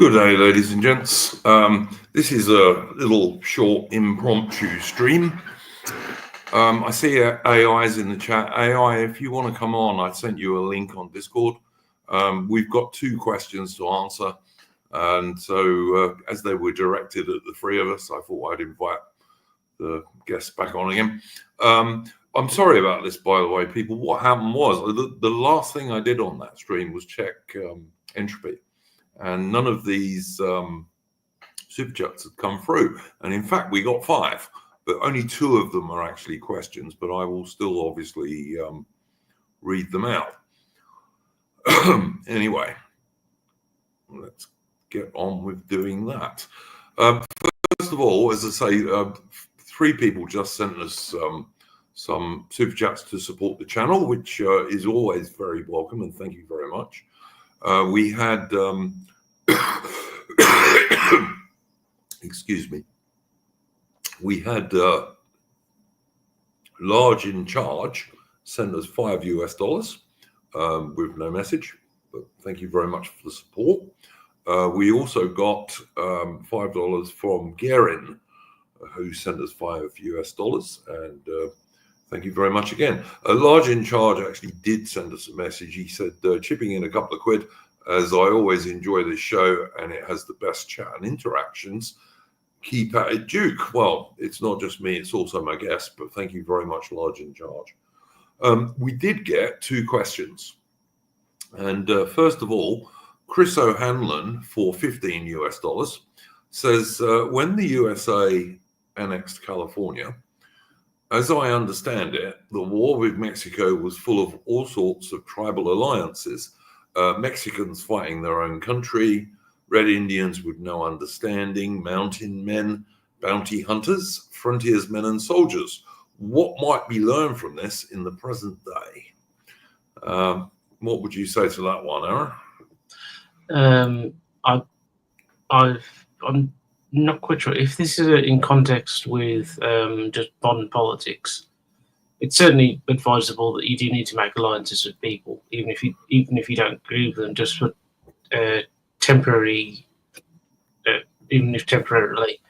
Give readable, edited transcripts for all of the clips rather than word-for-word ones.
Good day, ladies and gents. This is a little short impromptu stream. I see AI's in the chat. AI, if you want to come on, I sent you a link on Discord. We've got 2 questions to answer. And so as they were directed at the 3 of us, I thought I'd invite the guests back on again. I'm sorry about this, by the way, people. What happened was the last thing I did on that stream was check Entropy. And none of these super chats had come through. And in fact, we got 5, but only 2 of them are actually questions, but I will still obviously read them out. Anyway, let's get on with doing that. First of all, as I say, 3 people just sent us some super chats to support the channel, which is always very welcome, and thank you very much. We had excuse me, we had Large in Charge send us $5 with no message, but thank you very much for the support. We also got $5 from Gerin, who sent us $5 and thank you very much again. Large in Charge actually did send us a message. He said, chipping in a couple of quid, as I always enjoy this show and it has the best chat and interactions. Keep at it, Duke. Well, it's not just me, it's also my guest, but thank you very much, Large in Charge. We did get 2 questions. And first of all, Chris O'Hanlon for $15 says, when the USA annexed California, as I understand it, the war with Mexico was full of all sorts of tribal alliances. Mexicans fighting their own country, Red Indians with no understanding, mountain men, bounty hunters, frontiersmen and soldiers. What might be learned from this in the present day? What would you say to that one, Aaron? I'm not quite sure if this is in context with just bond politics. It's certainly advisable that you do need to make alliances with people, even if you don't agree with them, just for temporary, even if temporarily,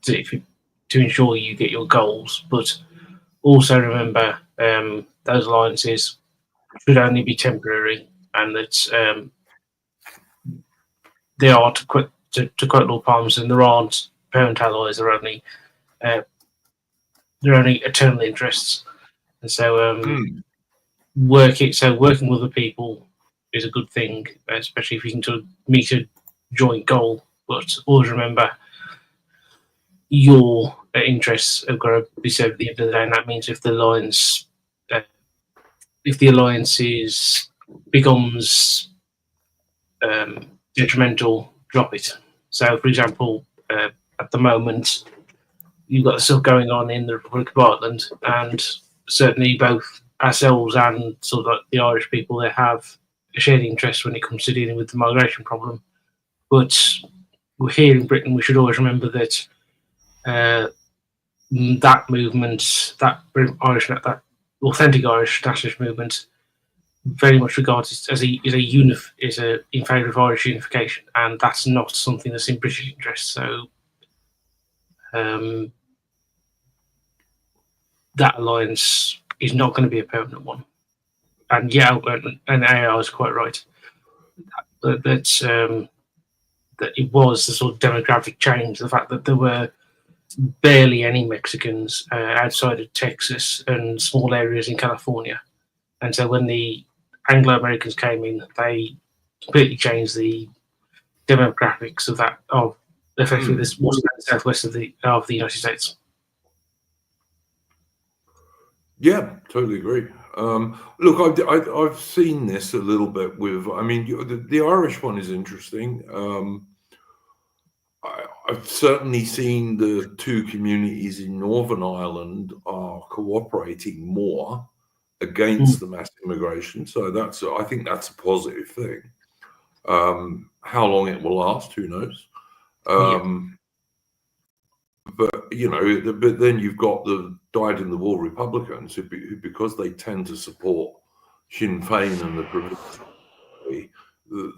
to ensure you get your goals. But also remember, those alliances should only be temporary, and that they are, to quote Lord Palmerston, there aren't parent allies. They're only eternal interests. And so working with other people is a good thing, especially if you can meet a joint goal. But always remember, your interests have got to be served at the end of the day, and that means if the alliance becomes detrimental, drop it. So, for example, at the moment, you've got stuff going on in the Republic of Ireland, and certainly both ourselves and sort of like the Irish people, they have a shared interest when it comes to dealing with the migration problem. But we're here in Britain, we should always remember that that movement, that authentic Irish nationalist movement, very much regarded as in favour of Irish unification, and that's not something that's in British interest. So that alliance is not going to be a permanent one. And yeah, and AI is quite right that it was the sort of demographic change, the fact that there were barely any Mexicans outside of Texas and small areas in California. And so when the Anglo-Americans came in, they completely changed the demographics of effectively this western and southwest of the United States. Yeah, totally agree. Look, I've seen this a little bit with, I mean, the Irish one is interesting. I've certainly seen the 2 communities in Northern Ireland are cooperating more against the mass immigration. So I think that's a positive thing. How long it will last, who knows? But but then you've got the dyed-in-the-wool Republicans who, because they tend to support Sinn Féin and the provincial,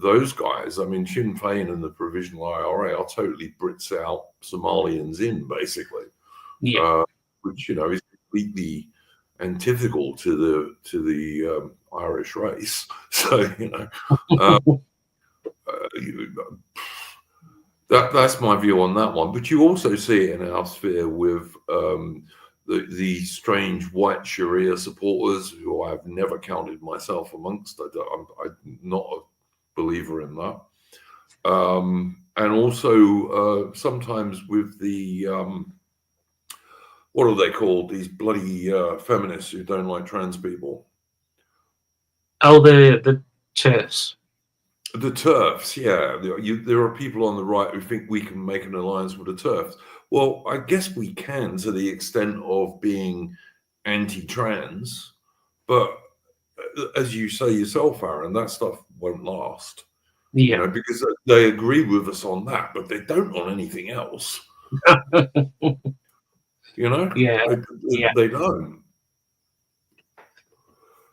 those guys, I mean, Sinn Féin and the Provisional IRA are totally Brits out, Somalians in, basically. Yeah. Which is completely antithetical to the Irish race. So that's my view on that one. But you also see it in our sphere with the strange white Sharia supporters, who I've never counted myself amongst. I'm not a believer in that. And also sometimes with the what are they called? These bloody feminists who don't like trans people. Oh, the TERFs. The TERFs, yeah. There are people on the right who think we can make an alliance with the TERFs. Well, I guess we can, to the extent of being anti-trans, but as you say yourself, Aaron, that stuff won't last. Yeah. Because they agree with us on that, but they don't on anything else. Yeah. They don't.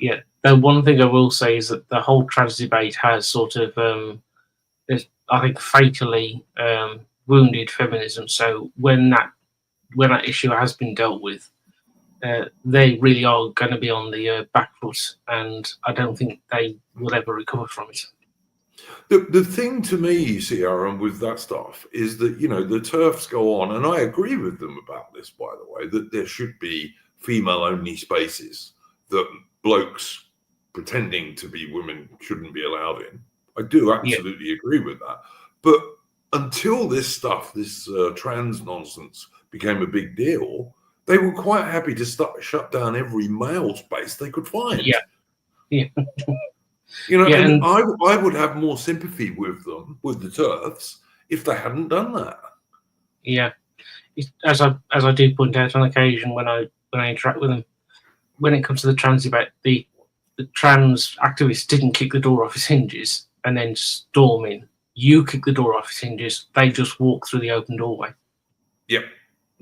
Yeah. The one thing I will say is that the whole trans debate has sort of, I think, fatally wounded feminism. So when that issue has been dealt with, they really are going to be on the back foot, and I don't think they will ever recover from it. The thing to me, you see, Aaron, with that stuff is that, the TERFs go on, and I agree with them about this, by the way, that there should be female-only spaces that blokes pretending to be women shouldn't be allowed in. I do absolutely agree with that. But until this stuff, this trans nonsense became a big deal, they were quite happy to shut down every male space they could find. Yeah. And I would have more sympathy with them, with the TERFs, if they hadn't done that. Yeah, as I do point out on occasion when I interact with them, when it comes to the trans debate, the trans activists didn't kick the door off its hinges and then storm in. You kick the door off its hinges; they just walk through the open doorway. Yep,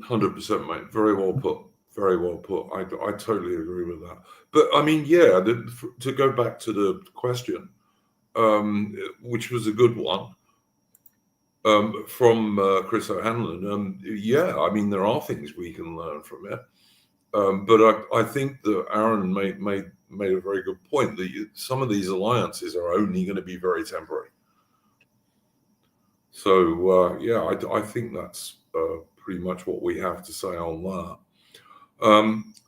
100%, mate. Very well put. Very well put. I totally agree with that. But I mean, yeah, to go back to the question, which was a good one, from Chris O'Hanlon. Yeah, I mean, there are things we can learn from it. But I think that Aaron made a very good point that some of these alliances are only going to be very temporary. So, yeah, I think that's pretty much what we have to say on that.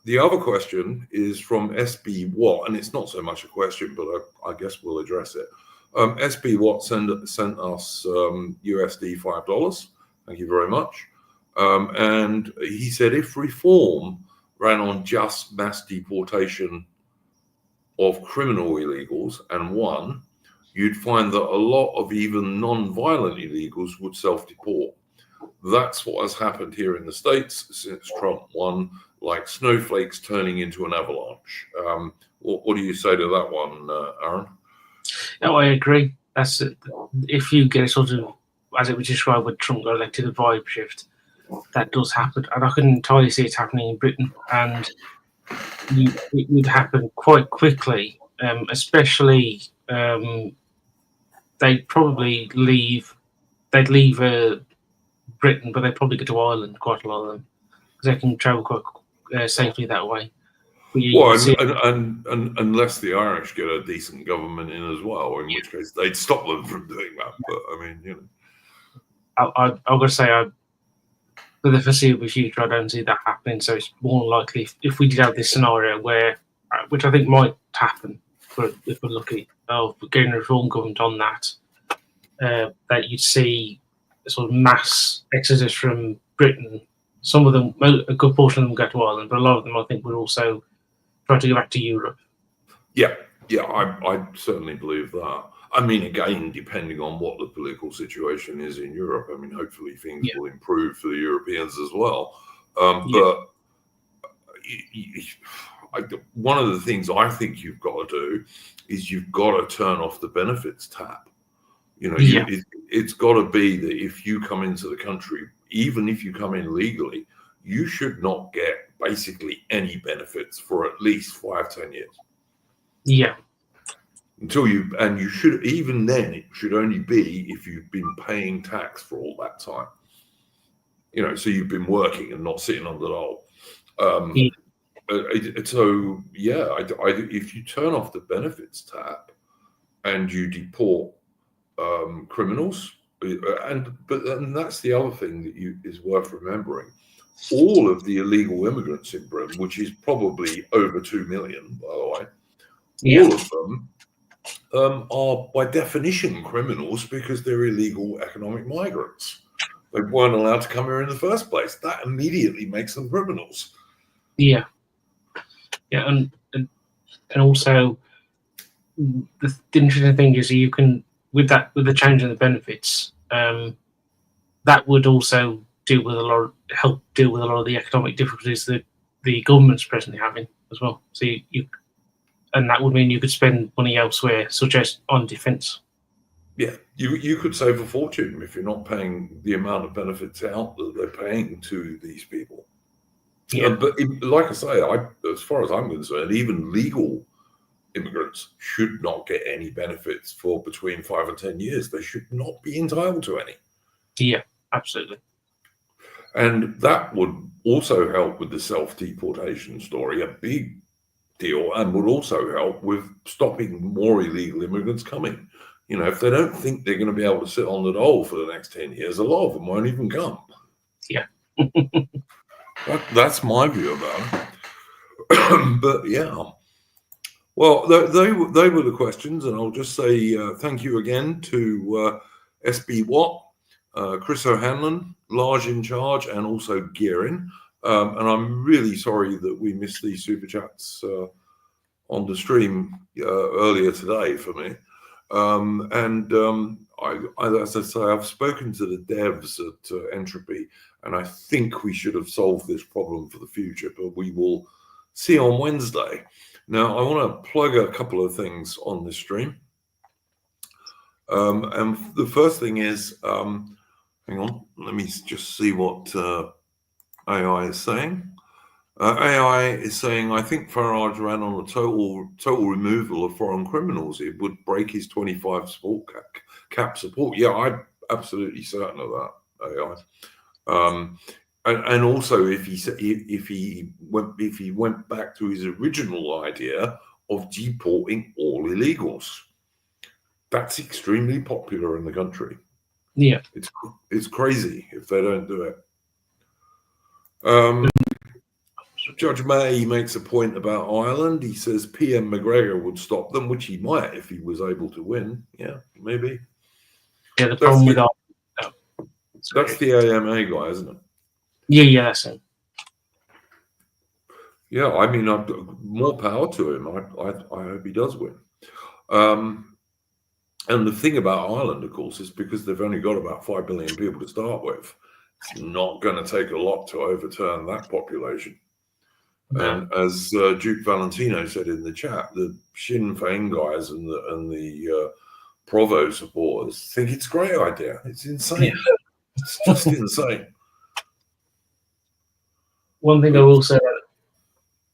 The other question is from SB Watt, and it's not so much a question, but I guess we'll address it. SB Watt sent us USD $5. Thank you very much. And he said, if reform ran on just mass deportation of criminal illegals and won, you'd find that a lot of even non-violent illegals would self-deport. That's what has happened here in the States since Trump won, like snowflakes turning into an avalanche. What do you say to that one, Aaron? No, I agree. That's it. If you get a sort of, as it was described when Trump got elected, a vibe shift, that does happen. And I can entirely see it happening in Britain. And it would happen quite quickly, especially they'd probably leave. They'd leave Britain, but they'd probably go to Ireland, quite a lot of them, because they can travel quite safely that way. And unless the Irish get a decent government in as well, in which case they'd stop them from doing that. But I mean, I've got to say, for the foreseeable future, I don't see that happening. So it's more likely if we did have this scenario where, which I think might happen, if we're lucky, of getting a reform government on that, that you'd see a sort of mass exodus from Britain. Some of them, a good portion of them, go to Ireland, but a lot of them, I think, would also try to go back to Europe. Yeah, I certainly believe that. I mean, again, depending on what the political situation is in Europe, I mean, hopefully things will improve for the Europeans as well. But one of the things I think you've got to do is you've got to turn off the benefits tap. It's got to be that if you come into the country, even if you come in legally, you should not get basically any benefits for at least 5-10 years. Yeah. until you should, even then, it should only be if you've been paying tax for all that time. You know, so you've been working and not sitting on the dole. So yeah, if you turn off the benefits tab and you deport criminals, and that's the other thing that is worth remembering. All of the illegal immigrants in Britain, which is probably over 2 million, by the way, all of them are by definition criminals because they're illegal economic migrants. They weren't allowed to come here in the first place. That immediately makes them criminals. Yeah, and also the interesting thing is you can with the change in the benefits, that would also help deal with a lot of the economic difficulties that the government's presently having as well. So and that would mean you could spend money elsewhere, such as on defence. Yeah, you could save a fortune if you're not paying the amount of benefits out that they're paying to these people. Yeah. But like I say, as far as I'm concerned, even legal immigrants should not get any benefits for between 5 and 10 years. They should not be entitled to any. Yeah, absolutely. And that would also help with the self-deportation story, a big deal, and would also help with stopping more illegal immigrants coming. You know, if they don't think they're going to be able to sit on the dole for the next 10 years, a lot of them won't even come. Yeah. That's my view about it. But yeah. Well, they were the questions, and I'll just say thank you again to SB Watt, Chris O'Hanlon, Large in Charge, and also Gearin. And I'm really sorry that we missed these super chats on the stream earlier today for me. As I say, I've spoken to the devs at Entropy, and I think we should have solved this problem for the future, but we will see on Wednesday. Now, I want to plug a couple of things on this stream. And the first thing is, hang on, let me just see what AI is saying. AI is saying, I think Farage ran on a total removal of foreign criminals. It would break his 25 support cap support. Yeah, I'm absolutely certain of that, AI. And also, if he went back to his original idea of deporting all illegals, that's extremely popular in the country. Yeah, it's crazy if they don't do it. Judge May makes a point about Ireland. He says PM McGregor would stop them, which he might if he was able to win. Yeah, maybe. Yeah, the problem with that's the AMA guy, isn't it? Yeah, that's him. Yeah, I mean, more power to him. I hope he does win. And the thing about Ireland, of course, is because they've only got about 5 billion people to start with. It's not going to take a lot to overturn that population. No. And as Duke Valentino said in the chat, the Sinn Féin guys and the Provo supporters think it's a great idea. It's insane. Yeah. It's just insane. One thing I will say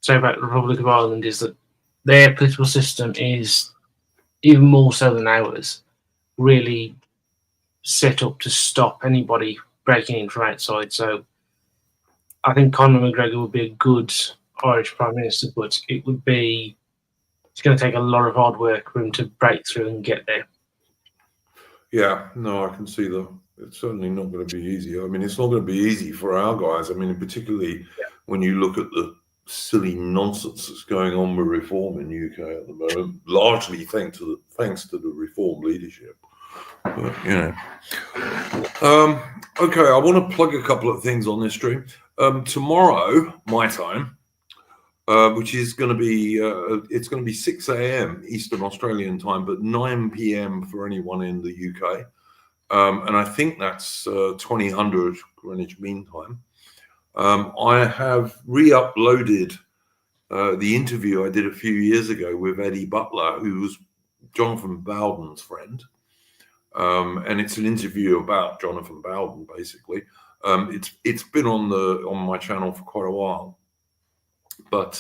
about the Republic of Ireland is that their political system is, even more so than ours, really set up to stop anybody breaking in from outside. So I think Conor McGregor would be a good Irish Prime Minister, but it's going to take a lot of hard work for him to break through and get there. Yeah, no, I can see that. It's certainly not going to be easy. I mean, it's not going to be easy for our guys. I mean, particularly when you look at the silly nonsense that's going on with reform in the UK at the moment, largely thanks to the reform leadership. But, you know. Okay, I want to plug a couple of things on this stream. Tomorrow, my time, which is going to be it's going to be 6 a.m. Eastern Australian time, but 9 p.m. for anyone in the UK, and I think that's 2000 Greenwich Mean Time. I have re-uploaded the interview I did a few years ago with Eddie Butler, who was Jonathan Bowden's friend, and it's an interview about Jonathan Bowden, basically. It's been on my channel for quite a while. But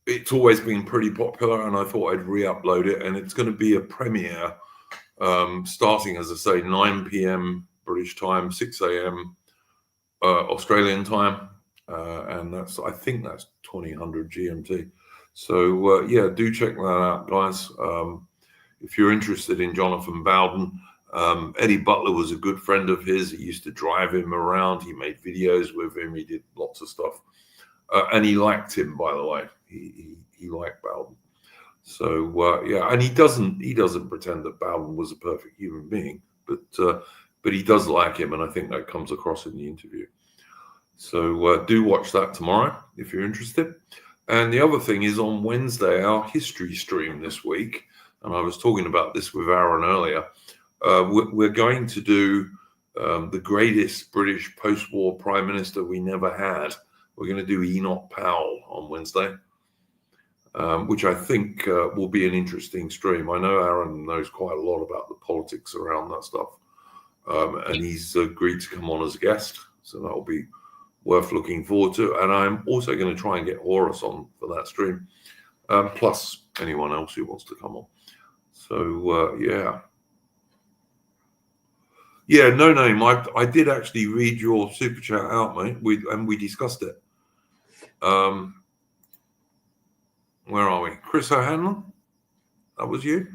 it's always been pretty popular, and I thought I'd re-upload it, and it's going to be a premiere starting, as I say, 9 p.m. British time, 6 a.m. Australian time, and I think that's 2000 GMT. So yeah, do check that out, guys. If you're interested in Jonathan Bowden, Eddie Butler was a good friend of his. He used to drive him around. He made videos with him. He did lots of stuff, and he liked him, by the way. He liked Bowden. So yeah, and he doesn't pretend that Bowden was a perfect human being, but he does like him, and I think that comes across in the interview. So do watch that tomorrow if you're interested. And the other thing is, on Wednesday, our history stream this week, and I was talking about this with Aaron earlier, we're going to do the greatest British post-war prime minister we never had. We're going to do Enoch Powell on Wednesday, which I think will be an interesting stream. I know Aaron knows quite a lot about the politics around that stuff, and he's agreed to come on as a guest, so that'll be worth looking forward to. And I'm also going to try and get Horus on for that stream, plus anyone else who wants to come on. So yeah, no name. I did actually read your super chat out, mate. We discussed it. Where are we? Chris O'Hanlon? That was you?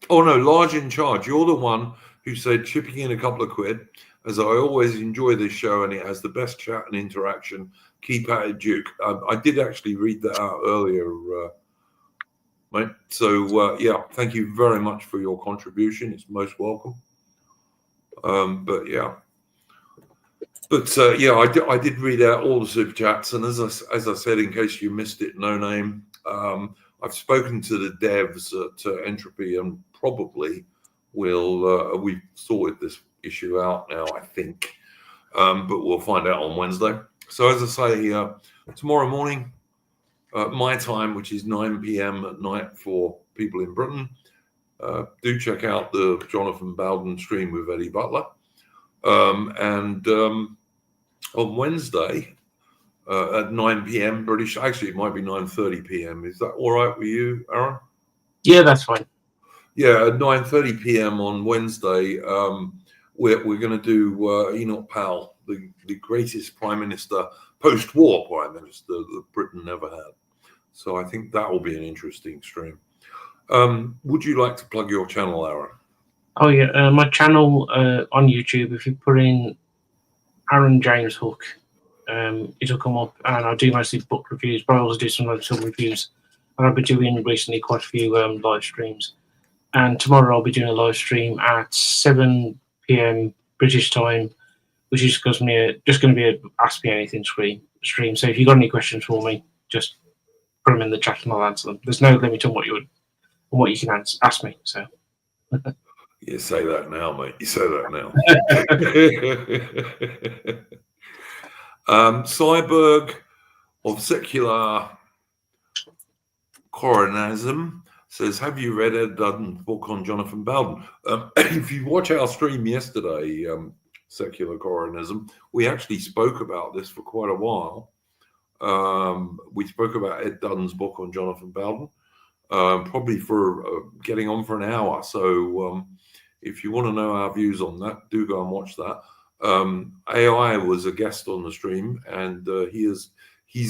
Oh no, Large in Charge. You're the one who said chipping in a couple of quid, as I always enjoy this show and it has the best chat and interaction. Keep at it, Duke. I did actually read that out earlier, mate. So yeah, thank you very much for your contribution. It's most welcome. But yeah. But yeah, I did read out all the super chats, and as I said, in case you missed it, no name. I've spoken to the devs at Entropy, and probably we've sorted this issue out now, I think. But we'll find out on Wednesday. So as I say, tomorrow morning, my time, which is 9 p.m. at night for people in Britain, do check out the Jonathan Bowden stream with Eddie Butler, and on Wednesday at 9 p.m. British. Actually, it might be 9:30 p.m. Is that all right with you, Aaron? Yeah, that's fine. Yeah, at 9:30 p.m. on Wednesday, we're going to do Enoch Powell, the greatest prime minister, post-war prime minister that Britain never had. So I think that will be an interesting stream. Would you like to plug your channel, Aaron? Oh yeah, my channel on YouTube. If you put in Aaron James Hook, it'll come up, and I do mostly book reviews, but I also do sometimes film reviews. And I've been doing recently quite a few live streams. And tomorrow I'll be doing a live stream at 7 p.m. British time, which is just going to be a Ask Me Anything stream. So if you've got any questions for me, just put them in the chat and I'll answer them. There's no limit on what you can ask me. So. You say that now, mate. You say that now. Cyberg of Secular Coronism says, have you read Ed Dudden's book on Jonathan Bowden? If you watch our stream yesterday, Secular Coronism, we actually spoke about this for quite a while. We spoke about Ed Dudden's book on Jonathan Bowden, probably for getting on for an hour. So if you want to know our views on that, do go and watch that. AI was a guest on the stream, and he's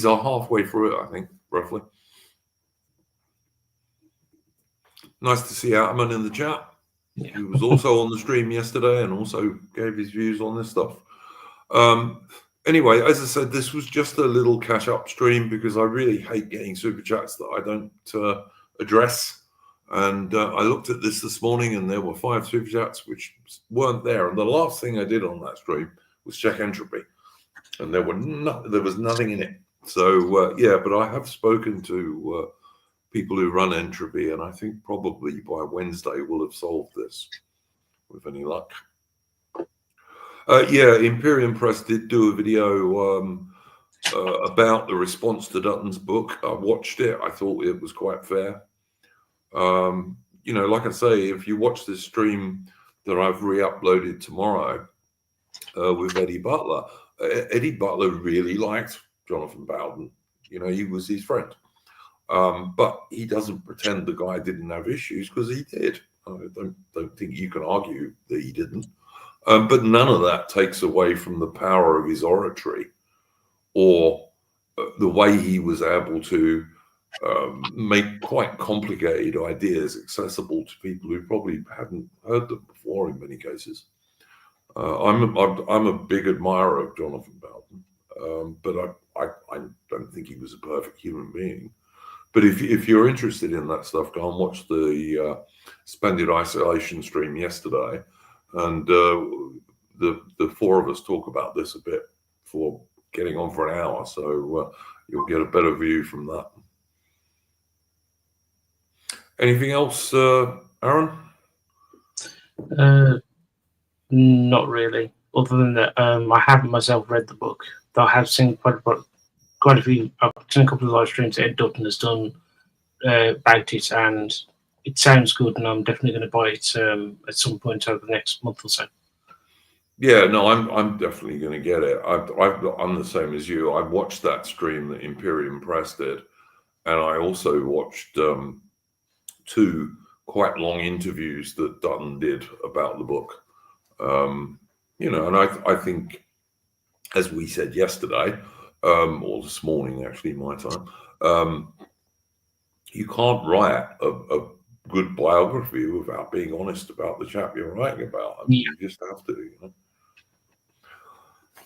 halfway through it, I think, roughly. Nice to see Atman in the chat. Yeah. He was also on the stream yesterday and also gave his views on this stuff. Anyway, as I said, this was just a little catch-up stream because I really hate getting super chats that I don't address. And I looked at this morning, and there were 5 super chats which weren't there. And the last thing I did on that stream was check Entropy, and there was nothing in it. So yeah, but I have spoken to people who run Entropy, and I think probably by Wednesday we'll have solved this with any luck. Yeah, Imperium Press did do a video about the response to Dutton's book. I watched it. I thought it was quite fair. You know, like I say, if you watch this stream that I've re-uploaded tomorrow with Eddie Butler really liked Jonathan Bowden. You know, he was his friend. But he doesn't pretend the guy didn't have issues, because he did. I don't think you can argue that he didn't. But none of that takes away from the power of his oratory, or the way he was able to make quite complicated ideas accessible to people who probably hadn't heard them before in many cases. I'm a big admirer of Jonathan Bowden, but I don't think he was a perfect human being. But if you're interested in that stuff, go and watch the Splendid Isolation stream yesterday, and the four of us talk about this a bit for getting on for an hour, so you'll get a better view from that. Anything else, Aaron? Not really. Other than that, I haven't myself read the book, though I have seen quite a few. I've seen a couple of live streams that Ed Dutton has done about it, and it sounds good, and I'm definitely going to buy it at some point over the next month or so. Yeah, no, I'm definitely going to get it. I'm the same as you. I watched that stream that Imperium Press did, and I also watched 2 quite long interviews that Dutton did about the book. You know, and I think, as we said yesterday, or this morning actually, my time, you can't write a good biography without being honest about the chap you're writing about. I mean, you just have to, you know.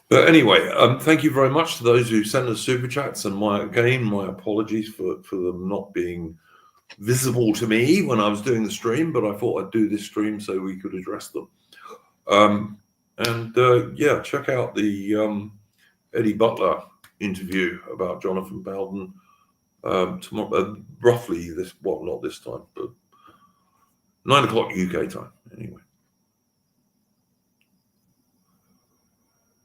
But anyway, thank you very much to those who sent us super chats, and my apologies for them not being visible to me when I was doing the stream, but I thought I'd do this stream so we could address them. Yeah, check out the Eddie Butler interview about Jonathan Bowden tomorrow, roughly this, well, not this time, but 9 o'clock UK time, anyway.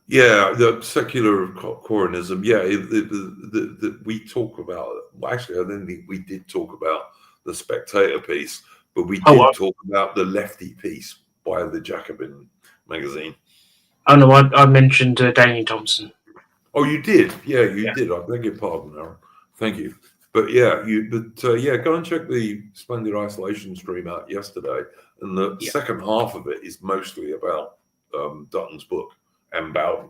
Yeah, the secular Coranism. Yeah, we talk about. Well, actually, I don't think we did talk about the Spectator piece, but we did talk about the lefty piece by the Jacobin magazine. Oh no, I mentioned Damien Thompson. Oh, you did? Yeah, you did. I beg your pardon, Aaron. Thank you. But yeah, yeah, go and check the Splendid Isolation stream out yesterday, and the second half of it is mostly about Dutton's book and Bowden.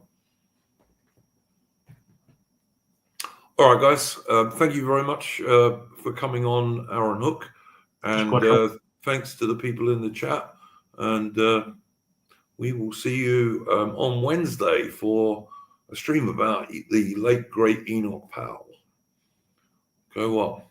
All right, guys. Thank you very much for coming on, Aaron Hook, and thanks to the people in the chat. And we will see you on Wednesday for a stream about the late great Enoch Powell. Go well.